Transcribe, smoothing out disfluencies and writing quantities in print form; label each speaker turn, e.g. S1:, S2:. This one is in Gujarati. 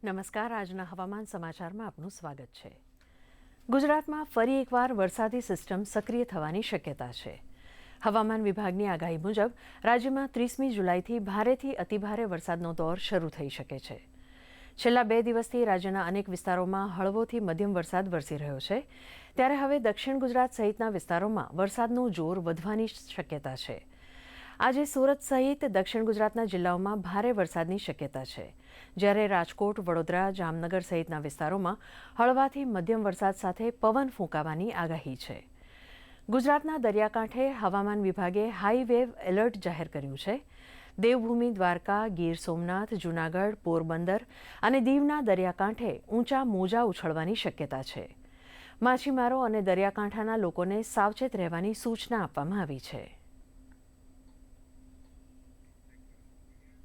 S1: નમસ્કાર. આજના હવામાન સમાચારમાં આપનું સ્વાગત છે. ગુજરાતમાં ફરી એકવાર વરસાદી સિસ્ટમ સક્રિય થવાની શક્યતા છે. હવામાન વિભાગની આગાહી મુજબ રાજ્યમાં 30મી જુલાઈથી ભારેથી અતિભારે વરસાદનો દોર શરૂ થઈ શકે છે. છેલ્લા 2 દિવસથી રાજ્યના અનેક વિસ્તારોમાં હળવોથી મધ્યમ વરસાદ વરસી રહ્યો છે. ત્યારે હવે દક્ષિણ ગુજરાત સહિતના વિસ્તારોમાં વરસાદનું જોર વધવાની શક્યતા છે. આજે સુરત સહિત દક્ષિણ ગુજરાતના જિલ્લાઓમાં ભારે વરસાદની શક્યતા છે, જ્યારે રાજકોટ, વડોદરા, જામનગર સહિતના વિસ્તારોમાં હળવાથી મધ્યમ વરસાદ સાથે પવન ફૂંકાવાની આગાહી છે. ગુજરાતના દરિયાકાંઠે હવામાન વિભાગે હાઈ વેવ એલર્ટ જાહેર કર્યું છે. દેવભૂમિ દ્વારકા, ગીર સોમનાથ, જૂનાગઢ, પોરબંદર અને દીવના દરિયાકાંઠે ઊંચા મોજા ઉછળવાની શક્યતા છે. માછીમારો અને દરિયાકાંઠાના લોકોને સાવચેત રહેવાની સૂચના આપવામાં આવી છે.